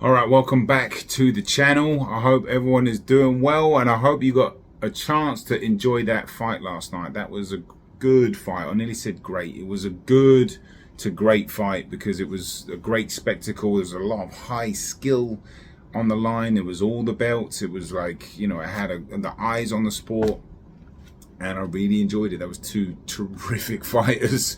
All right, welcome back to the channel. I hope everyone is doing well, and I hope you got a chance to enjoy that fight last night. That was a good fight. I nearly said great. It was a good to great fight because it was a great spectacle. There's a lot of high skill on the line. It was all the belts. It was like, it had the eyes on the sport, and I really enjoyed it. That was two terrific fighters.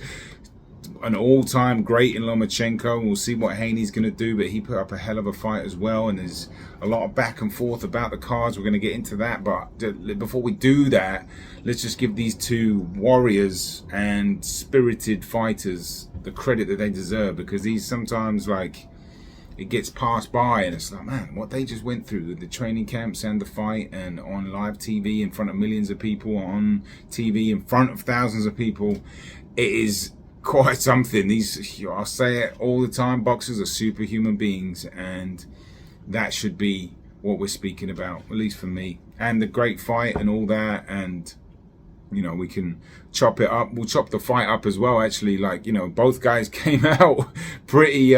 An all-time great in Lomachenko. We'll see what Haney's going to do, but he put up a hell of a fight as well, and there's a lot of back and forth about the cards. We're going to get into that, but before we do that, let's just give these two warriors and spirited fighters the credit that they deserve, because these sometimes, it gets passed by and it's like, man, what they just went through, the training camps and the fight, and on live TV in front of millions of people, on TV in front of thousands of people, it is quite something. I'll say it all the time, boxers are superhuman beings, and that should be what we're speaking about, at least for me. And the great fight and all that, and we can chop it up. We'll chop the fight up as well, actually. Both guys came out pretty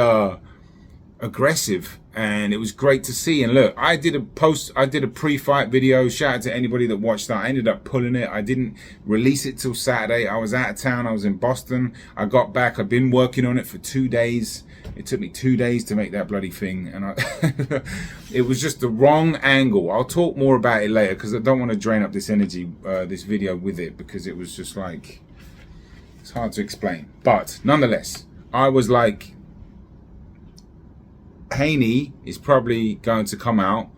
aggressive, and it was great to see. And look, I did a pre-fight video. Shout out to anybody that watched that. I ended up pulling it. I didn't release it till Saturday. I was out of town. I was in Boston. I got back. I've been working on it for 2 days. It took me 2 days to make that bloody thing, and it was just the wrong angle. I'll talk more about it later because I don't want to drain up this energy, this video with it, because it was just it's hard to explain. But nonetheless, I was like, Haney is probably going to come out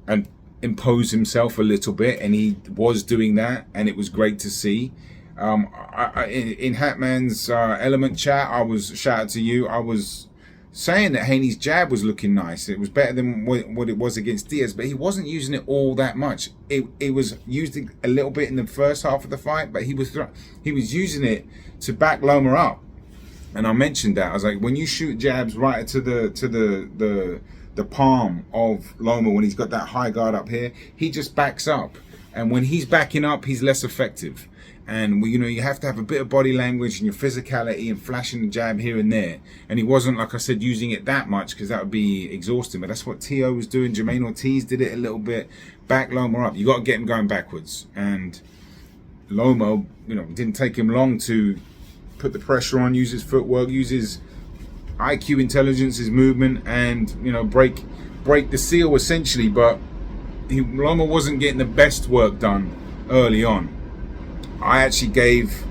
and impose himself a little bit, and he was doing that, and it was great to see. In Hatman's Element chat, shout out to you, I was saying that Haney's jab was looking nice. It was better than what it was against Diaz, but he wasn't using it all that much. It was used a little bit in the first half of the fight, but he was using it to back Loma up. And I mentioned that. I was like, when you shoot jabs right to the palm of Loma, when he's got that high guard up here, he just backs up. And when he's backing up, he's less effective. And you have to have a bit of body language and your physicality and flashing the jab here and there. And he wasn't, like I said, using it that much, because that would be exhausting. But that's what T.O. was doing. Jermaine Ortiz did it a little bit. Back Loma up. You got to get him going backwards. And Loma, didn't take him long to put the pressure on, use his footwork, use his IQ intelligence, his movement, and break the seal essentially. But Loma wasn't getting the best work done early on. I actually gave,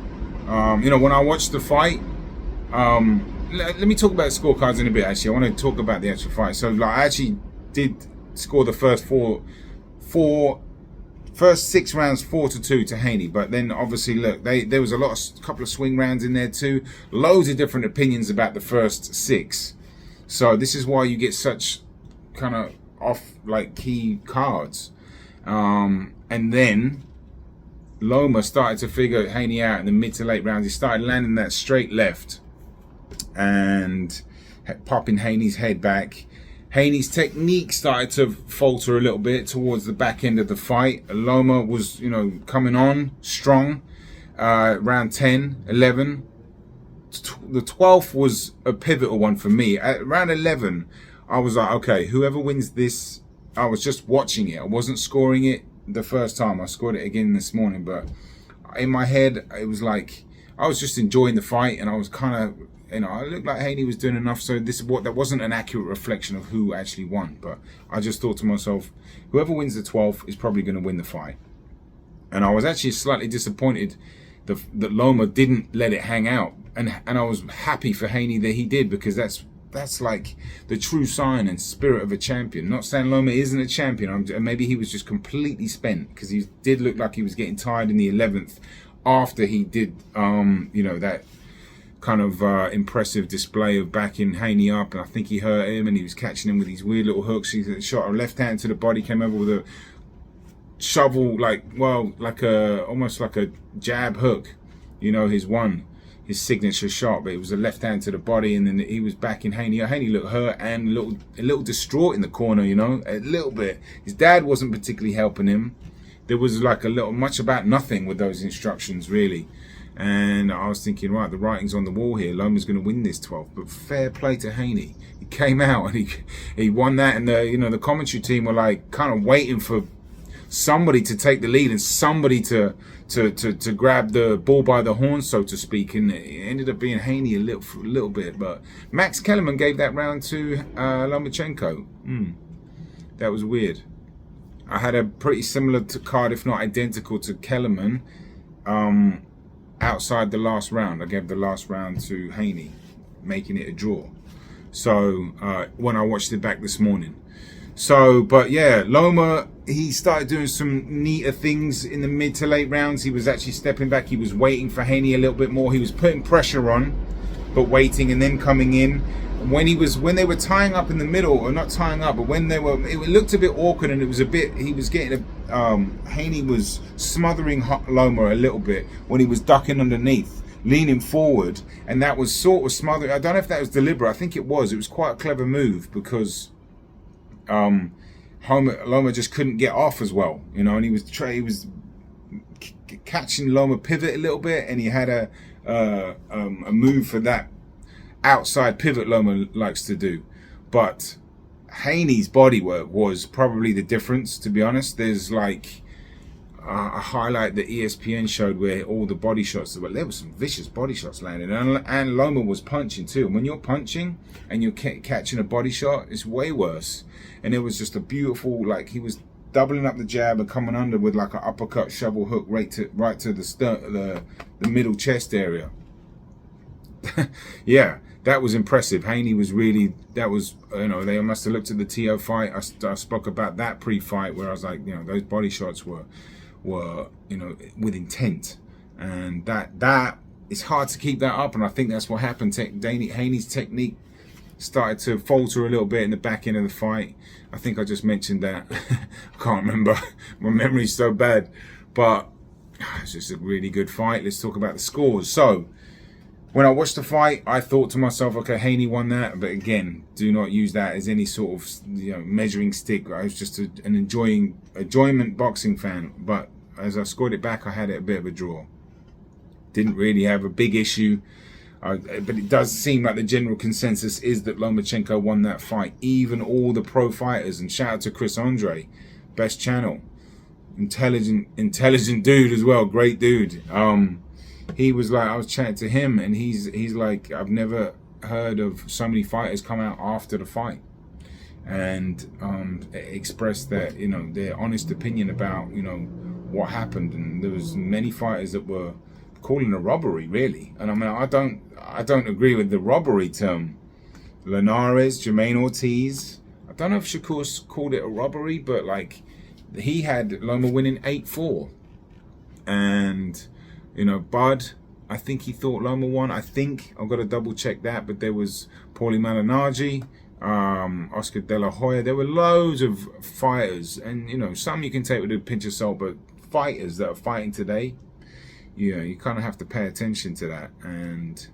when I watched the fight, let me talk about scorecards in a bit. Actually, I want to talk about the actual fight. So I actually did score the first first 6 rounds 4-2 to Haney, but then obviously look, there was a couple of swing rounds in there too. Loads of different opinions about the first 6. So this is why you get such kind of off key cards. And then Loma started to figure Haney out in the mid to late rounds. He started landing that straight left and popping Haney's head back. Haney's technique started to falter a little bit towards the back end of the fight. Loma was, coming on strong. Round 10, 11. The 12th was a pivotal one for me. At round 11, I was like, okay, whoever wins this, I was just watching it. I wasn't scoring it the first time. I scored it again this morning, but in my head, it was like, I was just enjoying the fight, and I was kind of, it looked like Haney was doing enough, so that wasn't an accurate reflection of who actually won. But I just thought to myself, whoever wins the 12th is probably going to win the fight. And I was actually slightly disappointed that Loma didn't let it hang out, and I was happy for Haney that he did, because that's like the true sign and spirit of a champion. Not saying Loma isn't a champion, maybe he was just completely spent, because he did look like he was getting tired in the 11th after he did that kind of impressive display of backing Haney up, and I think he hurt him, and he was catching him with these weird little hooks. He shot a left hand to the body, came over with a shovel, almost like a jab hook, his signature shot, but it was a left hand to the body, and then he was backing Haney. Haney looked hurt and a little distraught in the corner, a little bit. His dad wasn't particularly helping him. There was much about nothing with those instructions, really. And I was thinking, right, the writing's on the wall here. Loma's going to win this 12th. But fair play to Haney. He came out and he won that. And the commentary team were like kind of waiting for somebody to take the lead and somebody to grab the bull by the horn, so to speak. And it ended up being Haney a little bit. But Max Kellerman gave that round to Lomachenko. That was weird. I had a pretty similar card, if not identical, to Kellerman. Outside the last round, I gave the last round to Haney, making it a draw. So when I watched it back this morning. So, but yeah, Loma, he started doing some neater things in the mid to late rounds. He was actually stepping back. He was waiting for Haney a little bit more. He was putting pressure on, but waiting and then coming in. When they were tying up in the middle, or not tying up, but when they were, it looked a bit awkward, and it was a bit, he was getting Haney was smothering Loma a little bit when he was ducking underneath, leaning forward, and that was sort of smothering. I don't know if that was deliberate. I think it was. It was quite a clever move because Loma just couldn't get off as well, and he was catching Loma pivot a little bit, and he had a move for that outside pivot Loma likes to do. But Haney's bodywork was probably the difference, to be honest. There's like a highlight that ESPN showed where all the body shots, there were some vicious body shots landed, and Loma was punching too. And when you're punching and you're catching a body shot, it's way worse. And it was just a beautiful, like, he was doubling up the jab and coming under with like an uppercut shovel hook right to the middle chest area. Yeah, that was impressive. Haney was really, that was, they must have looked at the TO fight. I spoke about that pre-fight where I was like, those body shots were with intent, and that it's hard to keep that up. And I think that's what happened. Haney's technique started to falter a little bit in the back end of the fight. I think I just mentioned that. I can't remember. My memory's so bad, but it's just a really good fight. Let's talk about the scores. So, when I watched the fight, I thought to myself, okay, Haney won that. But again, do not use that as any sort of measuring stick. I was just an enjoyment boxing fan. But as I scored it back, I had it a bit of a draw. Didn't really have a big issue. But it does seem like the general consensus is that Lomachenko won that fight. Even all the pro fighters, and shout out to Chris Andre, best channel. Intelligent dude as well, great dude. He was like, I was chatting to him, and he's like, I've never heard of so many fighters come out after the fight and express that, their honest opinion about, what happened. And there was many fighters that were calling a robbery, really. And I mean, I don't agree with the robbery term. Linares, Jermaine Ortiz, I don't know if Shakur called it a robbery, but like, he had Loma winning 8-4. And Bud, I think he thought Loma won. I've got to double check that, but there was Paulie Malignaggi, Oscar De La Hoya. There were loads of fighters, and some you can take with a pinch of salt, but fighters that are fighting today, you kind of have to pay attention to that, and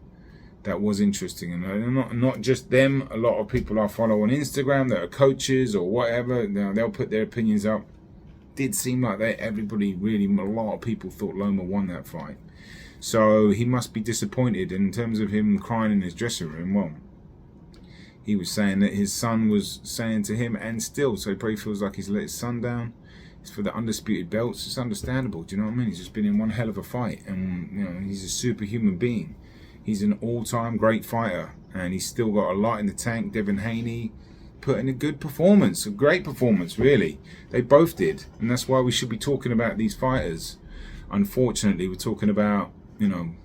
that was interesting. And not just them. A lot of people I follow on Instagram that are coaches or whatever, they'll put their opinions up. Did seem like everybody really, a lot of people thought Loma won that fight. So he must be disappointed. In terms of him crying in his dressing room, well, he was saying that his son was saying to him, and still, so he probably feels like he's let his son down. It's for the undisputed belts. It's understandable. Do you know what I mean? He's just been in one hell of a fight, and he's a superhuman being. He's an all-time great fighter, and he's still got a lot in the tank. Devin Haney put in a good performance, a great performance, really. They both did, and that's why we should be talking about these fighters. Unfortunately, we're talking about, I don't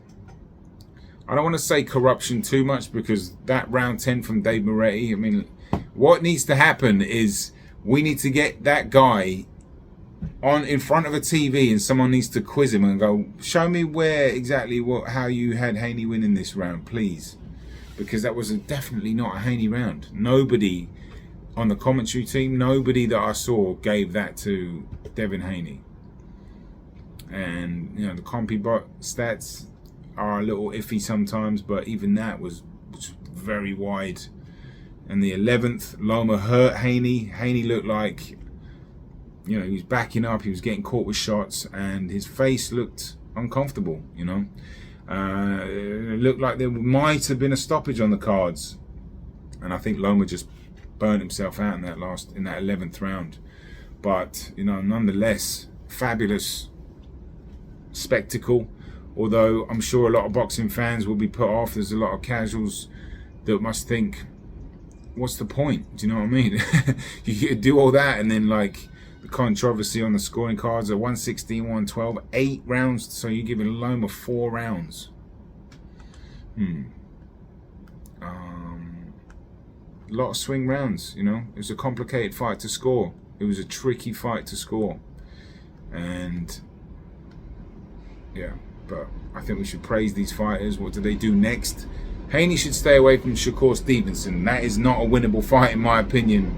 want to say corruption too much, because that round 10 from Dave Moretti, I mean, what needs to happen is we need to get that guy on in front of a TV, and someone needs to quiz him and go, show me where exactly how you had Haney winning this round, please. Because that was definitely not a Haney round. Nobody on the commentary team, nobody that I saw gave that to Devin Haney. And the CompuBot stats are a little iffy sometimes, but even that was very wide. And the 11th, Loma hurt Haney. Haney looked like, he was backing up, he was getting caught with shots, and his face looked uncomfortable, It looked like there might have been a stoppage on the cards, and I think Loma just burnt himself out in that 11th round. But you know, nonetheless, fabulous spectacle. Although I'm sure a lot of boxing fans will be put off. There's a lot of casuals that must think, what's the point? Do you know what I mean? You do all that, and then like the controversy on the scoring cards are 116, 112, 8 rounds. So you're giving Loma 4 rounds. A lot of swing rounds, you know. It was a complicated fight to score. It was a tricky fight to score. And yeah, but I think we should praise these fighters. What do they do next? Haney should stay away from Shakur Stevenson. That is not a winnable fight in my opinion.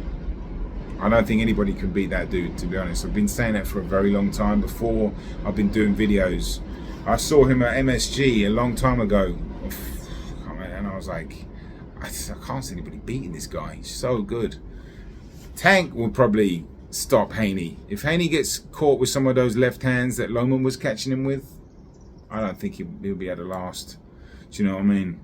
I don't think anybody can beat that dude, to be honest. I've been saying that for a very long time. Before I've been doing videos, I saw him at MSG a long time ago, and I was like, I can't see anybody beating this guy. He's so good. Tank will probably stop Haney. If Haney gets caught with some of those left hands that Loma was catching him with, I don't think he'll be able to last. Do you know what I mean?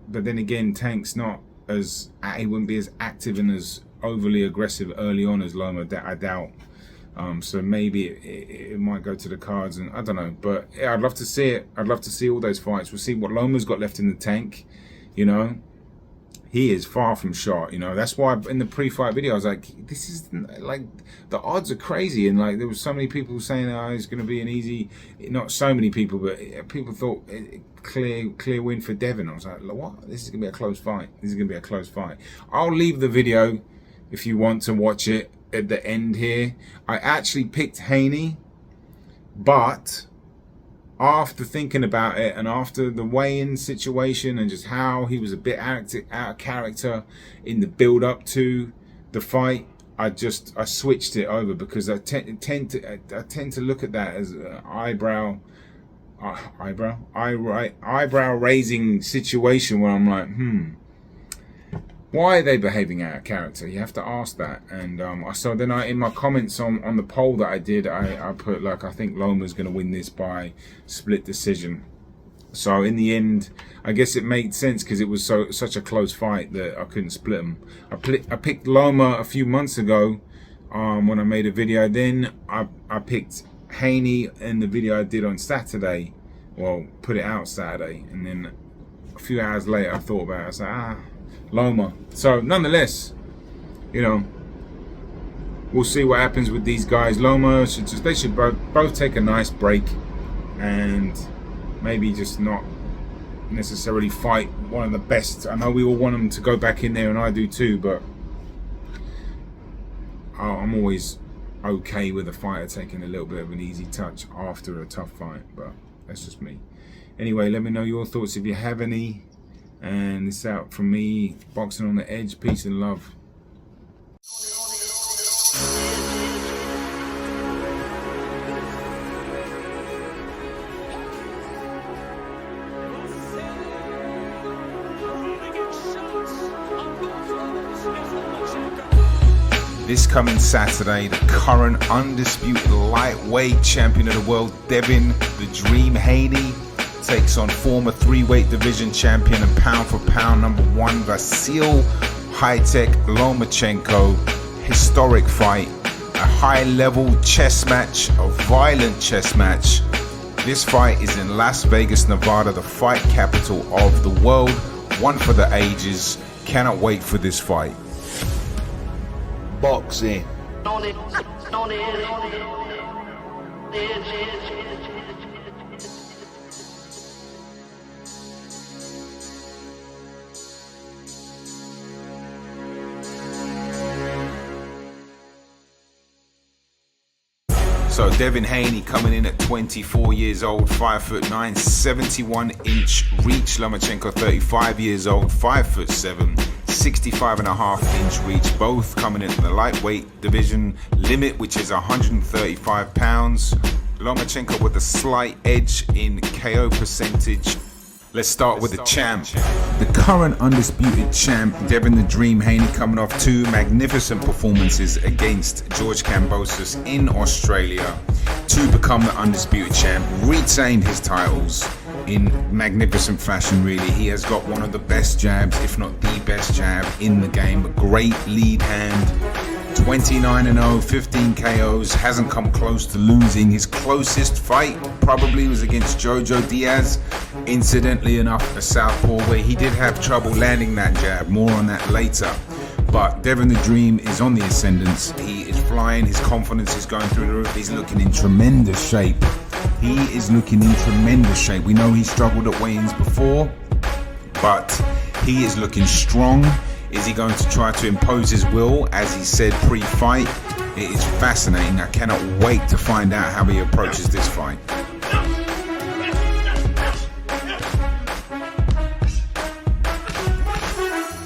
But then again, Tank's not as, he wouldn't be as active and as overly aggressive early on as Loma, I doubt. So maybe it might go to the cards, and I don't know. But yeah, I'd love to see it. I'd love to see all those fights. We'll see what Loma's got left in the tank. You know, he is far from shot. You know, that's why in the pre-fight video I was like, this is like, the odds are crazy, and like there was so many people saying, oh, it's going to be an easy. Not so many people, but people thought clear win for Devin. I was like, what? This is going to be a close fight. This is going to be a close fight. I'll leave the video if you want to watch it at the end here. I actually picked Haney, but after thinking about it and after the weigh-in situation and just how he was a bit out of character in the build-up to the fight, I switched it over, because I tend to look at that as an eyebrow raising situation where I'm like, why are they behaving out of character? You have to ask that. And so then in my comments on the poll that I did, I put like, I think Loma's going to win this by split decision. So in the end, I guess it made sense because it was such a close fight that I couldn't split them. I picked Loma a few months ago when I made a video. Then I picked Haney in the video I did on Saturday. Well, put it out Saturday. And then a few hours later, I thought about it. I was like, Loma. So nonetheless, you know, we'll see what happens with these guys. Loma they should both take a nice break and maybe just not necessarily fight one of the best. I know we all want them to go back in there, and I do too, but I'm always okay with a fighter taking a little bit of an easy touch after a tough fight, but that's just me. Anyway, let me know your thoughts if you have any. And it's out from me, Boxing on the Edge. Peace and love. This coming Saturday, the current undisputed lightweight champion of the world, Devin the Dream Haney, takes on former 3-weight division champion and pound for pound #1 Vasil High-Tech Lomachenko. Historic fight, a high-level chess match, a violent chess match. This fight is in Las Vegas, Nevada, the fight capital of the world. One for the ages. Cannot wait for this fight. Boxing. So Devin Haney coming in at 24 years old, 5'9", 71-inch reach. Lomachenko 35 years old, 5'7", 65.5-inch reach. Both coming in the lightweight division limit, which is 135 pounds. Lomachenko with a slight edge in KO percentage. Let's start with the champ. The current undisputed champ, Devin the Dream Haney, coming off 2 magnificent performances against George Kambosos in Australia to become the undisputed champ, retained his titles in magnificent fashion really. He has got one of the best jabs, if not the best jab in the game. A great lead hand. 29-0, 15 KOs, hasn't come close to losing. His closest fight probably was against Jojo Diaz, incidentally enough a southpaw, where he did have trouble landing that jab. More on that later. But Devin the Dream is on the ascendance. He is flying, his confidence is going through the roof. He's looking in tremendous shape. He is looking in tremendous shape. We know he struggled at weigh-ins before, but he is looking strong. Is he going to try to impose his will, as he said pre-fight? It is fascinating. I cannot wait to find out how he approaches this fight.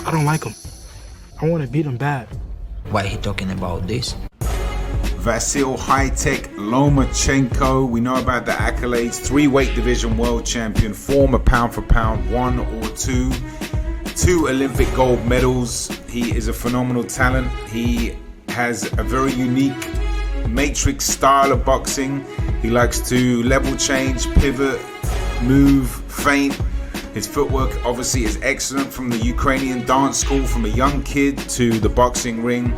I don't like him. I want to beat him bad. Why he talking about this? Vasil High-Tech Lomachenko. We know about the accolades. 3 weight division world champion, former pound for pound 1 or 2. 2 Olympic gold medals. He is a phenomenal talent. He has a very unique matrix style of boxing. He likes to level change, pivot, move, feint. His footwork obviously is excellent, from the Ukrainian dance school, from a young kid to the boxing ring.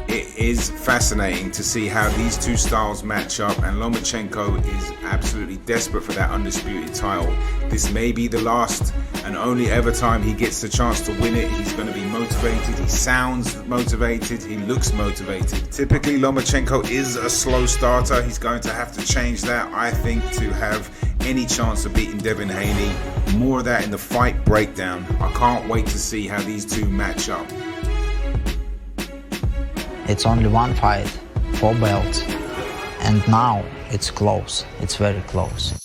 It is fascinating to see how these 2 styles match up, and Lomachenko is absolutely desperate for that undisputed title. This may be the last and only ever time he gets the chance to win it. He's going to be motivated. He sounds motivated. He looks motivated. Typically, Lomachenko is a slow starter. He's going to have to change that, I think, to have any chance of beating Devin Haney. More of that in the fight breakdown. I can't wait to see how these 2 match up. It's only 1 fight, 4 belts, and now it's close. It's very close.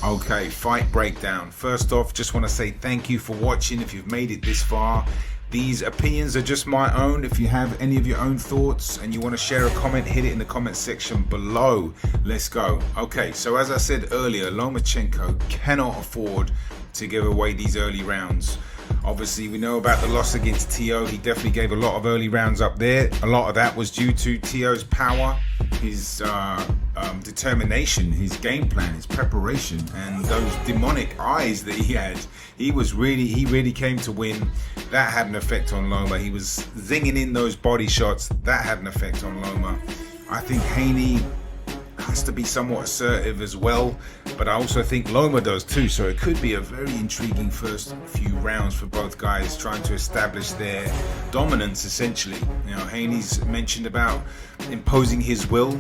Okay, fight breakdown. First off, just want to say thank you for watching. If you've made it this far, these opinions are just my own. If you have any of your own thoughts and you want to share a comment, hit it in the comment section below. Let's go. Okay, so as I said earlier, Lomachenko cannot afford to give away these early rounds. Obviously, we know about the loss against T.O. He definitely gave a lot of early rounds up there. A lot of that was due to T.O.'s power, his determination, his game plan, his preparation, and those demonic eyes that he had. He really came to win. That had an effect on Loma. He was zinging in those body shots. That had an effect on Loma. I think Haney has to be somewhat assertive as well, but I also think Loma does too, so it could be a very intriguing first few rounds for both guys, trying to establish their dominance essentially. You know, Haney's mentioned about imposing his will.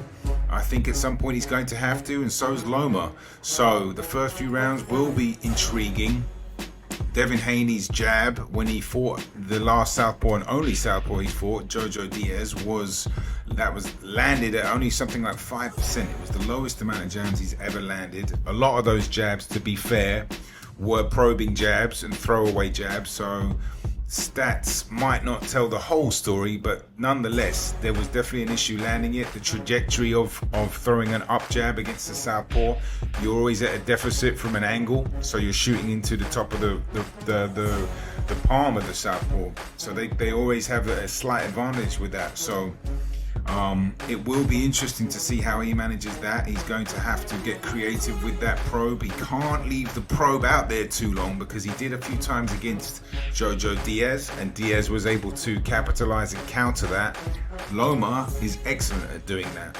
I think at some point he's going to have to, and so is Loma. So the first few rounds will be intriguing. Devin Haney's jab, when he fought the last southpaw and only southpaw he fought, Jojo Diaz, was landed at only something like 5%. It was the lowest amount of jabs he's ever landed. A lot of those jabs, to be fair, were probing jabs and throwaway jabs, so stats might not tell the whole story, but nonetheless, there was definitely an issue landing it. The trajectory of throwing an up jab against the southpaw, you're always at a deficit from an angle, so you're shooting into the top of the palm of the southpaw, so they always have a slight advantage with that. So it will be interesting to see how he manages that. He's going to have to get creative with that probe. He can't leave the probe out there too long, because he did a few times against Jojo Diaz, and Diaz was able to capitalize and counter that. Loma is excellent at doing that.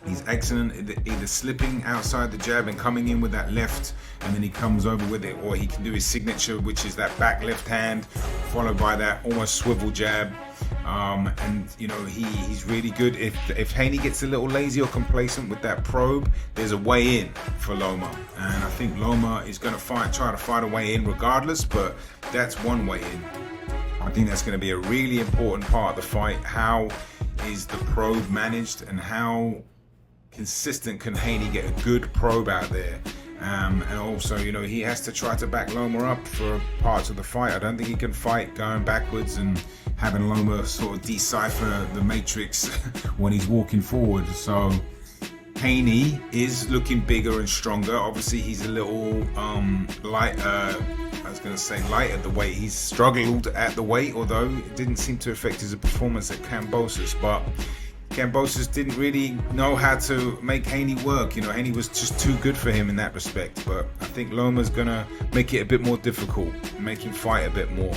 He's excellent at either slipping outside the jab and coming in with that left, and then he comes over with it, or he can do his signature, which is that back left hand followed by that almost swivel jab. And you know, he's really good. If Haney gets a little lazy or complacent with that probe, there's a way in for Loma, and I think Loma is going to try to fight a way in regardless, but that's one way in. I think that's going to be a really important part of the fight. How is the probe managed, and how consistent can Haney get a good probe out there? And also, you know, he has to try to back Loma up for parts of the fight. I don't think he can fight going backwards and having Loma sort of decipher the matrix when he's walking forward. So Haney is looking bigger and stronger. Obviously, he's a little light. I was going to say light at the weight. He's struggled at the weight, although it didn't seem to affect his performance at Kambosos. But Kambosos didn't really know how to make Haney work. You know, Haney was just too good for him in that respect. But I think Loma's going to make it a bit more difficult, make him fight a bit more.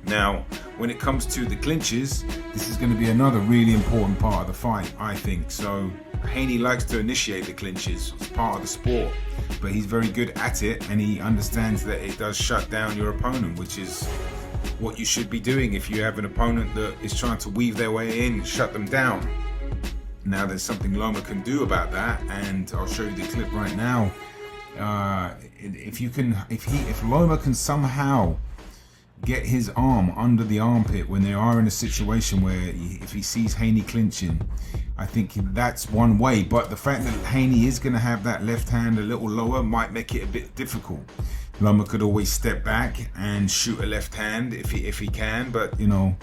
Now, when it comes to the clinches, this is going to be another really important part of the fight, I think. So Haney likes to initiate the clinches. It's part of the sport, but he's very good at it, and he understands that it does shut down your opponent, which is what you should be doing if you have an opponent that is trying to weave their way in, shut them down. Now, there's something Loma can do about that, and I'll show you the clip right now. If Loma can somehow get his arm under the armpit when they are in a situation where if he sees Haney clinching, I think that's one way. But the fact that Haney is going to have that left hand a little lower might make it a bit difficult. Loma could always step back and shoot a left hand if he can, but you know,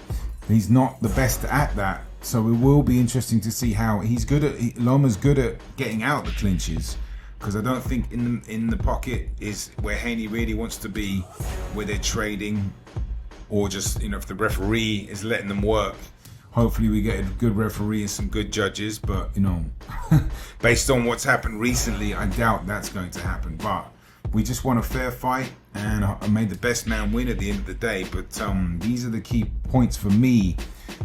he's not the best at that. So it will be interesting to see how Loma's good at getting out the clinches, because I don't think in the pocket is where Haney really wants to be, where they're trading, or just, you know, if the referee is letting them work. Hopefully we get a good referee and some good judges, but you know, based on what's happened recently, I doubt that's going to happen. But we just want a fair fight, and I made the best man win at the end of the day. But these are the key points for me.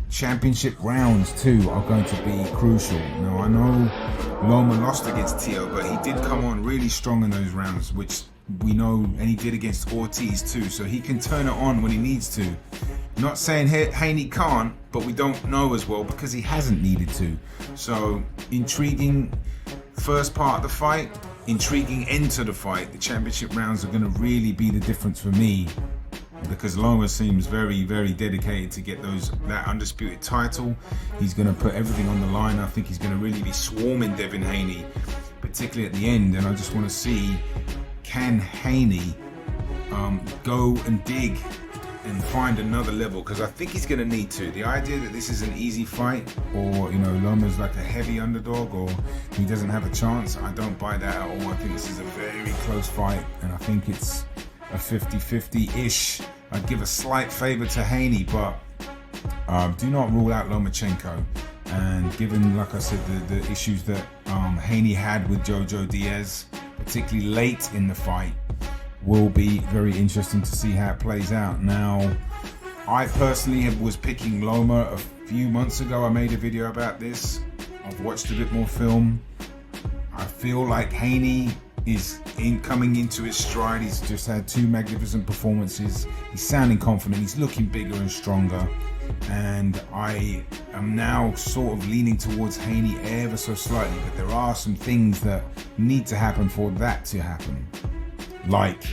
Championship rounds too are going to be crucial. Now, I know Loma lost against Tio, but he did come on really strong in those rounds, which we know, and he did against Ortiz too, so he can turn it on when he needs to. Not saying Haney can't, but we don't know as well because he hasn't needed to. So intriguing first part of the fight, intriguing end to the fight. The championship rounds are going to really be the difference for me, because Loma seems very, very dedicated to get that undisputed title. He's going to put everything on the line. I think he's going to really be swarming Devin Haney, particularly at the end. And I just want to see, can Haney go and dig and find another level, because I think he's going to need to. The idea that this is an easy fight, or you know, Loma's like a heavy underdog, or he doesn't have a chance, I don't buy that at all. I think this is a very close fight, and I think it's a 50-50-ish. I'd give a slight favor to Haney, but do not rule out Lomachenko. And given, like I said, the issues that Haney had with Jojo Diaz, particularly late in the fight, will be very interesting to see how it plays out. Now, I personally was picking Loma a few months ago. I made a video about this. I've watched a bit more film. I feel like Haney is coming into his stride. He's just had two magnificent performances. He's sounding confident. He's looking bigger and stronger. And I am now sort of leaning towards Haney ever so slightly. But there are some things that need to happen for that to happen. Like,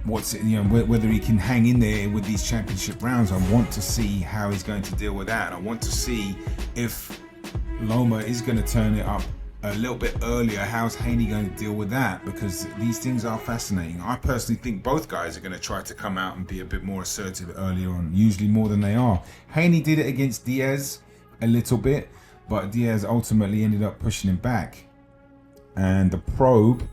whether he can hang in there with these championship rounds. I want to see how he's going to deal with that. And I want to see if Loma is going to turn it up a little bit earlier. How's Haney going to deal with that? Because these things are fascinating. I personally think both guys are going to try to come out and be a bit more assertive earlier on, usually more than they are. Haney did it against Diaz a little bit, but Diaz ultimately ended up pushing him back. And the probe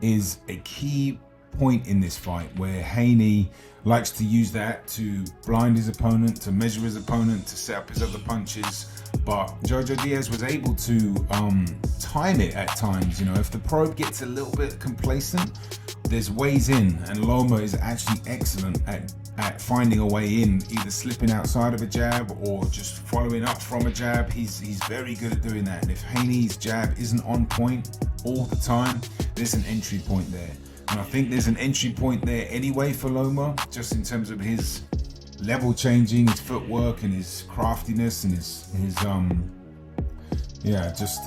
is a key point in this fight, where Haney likes to use that to blind his opponent, to measure his opponent, to set up his other punches. But Jojo Diaz was able to time it at times. You know, if the probe gets a little bit complacent, there's ways in, and Loma is actually excellent at finding a way in, either slipping outside of a jab or just following up from a jab. He's very good at doing that. And if Haney's jab isn't on point all the time, there's an entry point there. And I think there's an entry point there anyway for Loma, just in terms of his level changing, his footwork and his craftiness and his just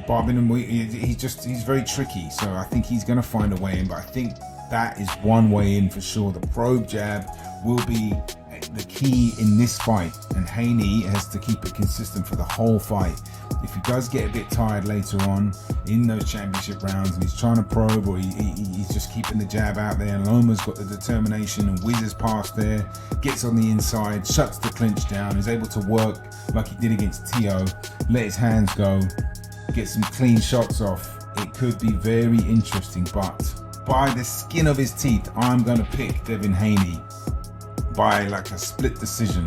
bobbing and he's very tricky. So I think he's going to find a way in, but I think that is one way in for sure. The probe jab will be the key in this fight, and Haney has to keep it consistent for the whole fight. If he does get a bit tired later on in those championship rounds and he's trying to probe, or he's just keeping the jab out there, and Loma's got the determination and whizzes past there, gets on the inside, shuts the clinch down, is able to work like he did against Tio, let his hands go, get some clean shots off. It could be very interesting, but by the skin of his teeth, I'm going to pick Devin Haney by like a split decision.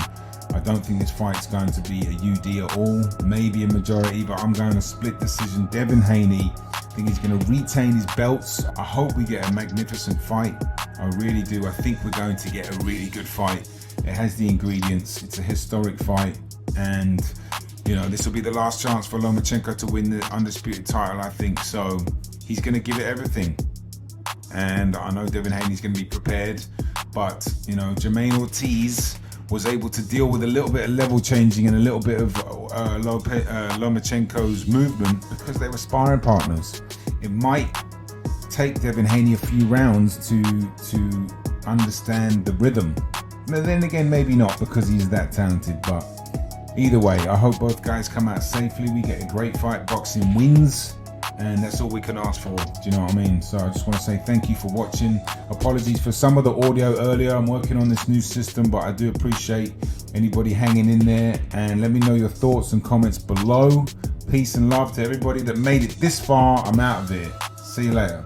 I don't think this fight's going to be a UD at all, maybe a majority, but I'm going to split decision. Devin Haney, I think he's going to retain his belts. I hope we get a magnificent fight. I really do. I think we're going to get a really good fight. It has the ingredients. It's a historic fight, and you know, this will be the last chance for Lomachenko to win the undisputed title, I think. So he's going to give it everything, and I know Devin Haney's going to be prepared, but you know, Jermaine Ortiz was able to deal with a little bit of level changing and a little bit of Lomachenko's movement because they were sparring partners. It might take Devin Haney a few rounds to understand the rhythm. But then again, maybe not, because he's that talented. But either way, I hope both guys come out safely. We get a great fight. Boxing wins, and that's all we can ask for. Do you know what I mean? So I just want to say thank you for watching. Apologies for some of the audio earlier. I'm working on this new system, but I do appreciate anybody hanging in there. And let me know your thoughts and comments below. Peace and love to everybody that made it this far. I'm out of here. See you later.